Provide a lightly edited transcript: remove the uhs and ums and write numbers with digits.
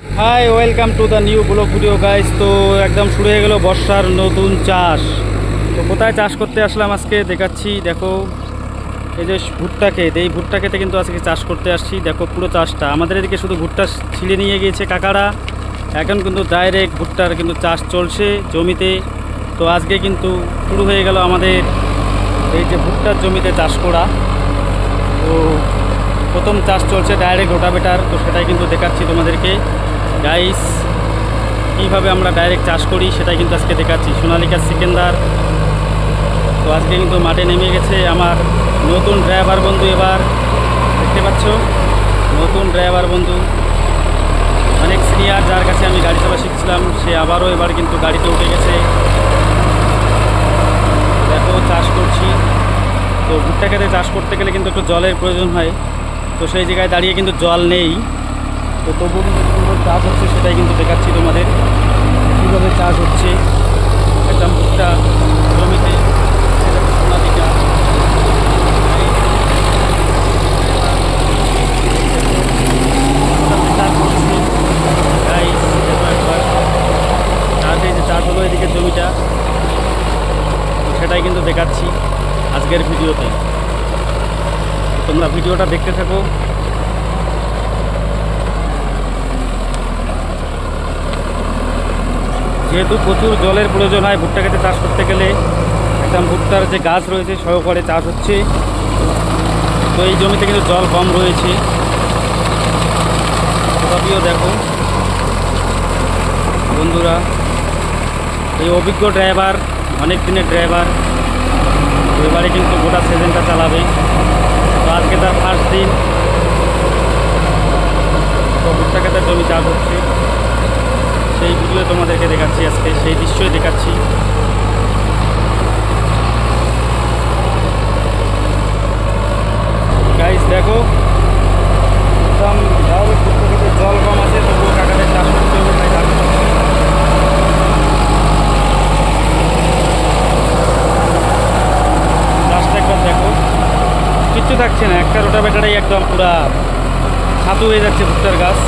High, welcome to the new blog video guys. তো একদম শুরু হয়ে গেল বর্ষার নতুন চাষ। তো কোথায় চাষ করতে আসলাম আজকে দেখাচ্ছি। দেখো এই যে ভুট্টা ক্ষেত, এই ভুট্টা ক্ষেতে কিন্তু আজকে চাষ করতে আসছি। দেখো পুরো চাষটা আমাদের এদিকে শুধু ভুট্টা ছিলে নিয়ে গিয়েছে কাকারা, এখন কিন্তু ডাইরেক্ট ভুট্টার কিন্তু চাষ চলছে জমিতে। তো আজকে কিন্তু শুরু হয়ে গেল আমাদের এই যে ভুট্টার জমিতে চাষ করা। তো প্রথম চাষ চলছে ডাইরেক্ট রোটাভেটার, তো সেটাই কিন্তু দেখাচ্ছি তোমাদেরকে গাইস। কীভাবে আমরা ডাইরেক্ট চাষ করি সেটাই কিন্তু আজকে দেখাচ্ছি। সোনালিকা সিকেন্দার তো আজকে কিন্তু মাঠে নেমে গেছে আমার নতুন ড্রাইভার বন্ধু। এবার দেখতে পাচ্ছ নতুন ড্রাইভার বন্ধু, অনেক সিনিয়র, যার কাছে আমি গাড়ি চালা শিখছিলাম, সে আবারও এবার কিন্তু গাড়িতে উঠে গেছে। দেখো চাষ করছি। তো ভুট্টা খেতে চাষ করতে গেলে কিন্তু একটু জলের প্রয়োজন হয়, তো সেই জায়গায় দাঁড়িয়ে কিন্তু জল নেই। তো তবুও কিন্তু কীভাবে চাষ হচ্ছে সেটাই কিন্তু দেখাচ্ছি তোমাদের, কীভাবে চাষ হচ্ছে একটা ভুট্টা জমিতে। সোনালিকা চাষ করছি গাইস। দেখো একবার চাষ, এই যে চাষ হলো এদিকে জমিটা, তো সেটাই কিন্তু দেখাচ্ছি আজকের ভিডিওতে। তোমরা ভিডিওটা দেখতে থাকো। যেহেতু প্রচুর জলের প্রয়োজন হয় ভুট্টা খেতে চাষ করতে গেলে, একদম ভুট্টার যে গাছ রয়েছে সহকারে চাষ হচ্ছে। তো এই জমিতে কিন্তু জল কম রয়েছে, তথাপিও দেখো বন্ধুরা, এই অভিজ্ঞ ড্রাইভার, অনেক দিনের ড্রাইভার, তো এবারে কিন্তু গোটা সিজনটা চালাবে। তো আজকে তার ফার্স্ট দিন। তো ভুট্টা খেতের জমি চাষ হচ্ছে, সেই ভিডিও তোমাদেরকে দেখাচ্ছি আজকে, সেই দৃশ্যই দেখাচ্ছি। গাইস দেখো একদম ভুট্টা খেতে জল কম আছে, তবুও কাকাদের চাষ করতে হবে, তাই চাষ করছি। চাষটা একবার দেখো, কিচ্ছু থাকছে না, একটা রোটাভেটারেই একদম পুরা ছাতু হয়ে যাচ্ছে ভুট্টার গাছ।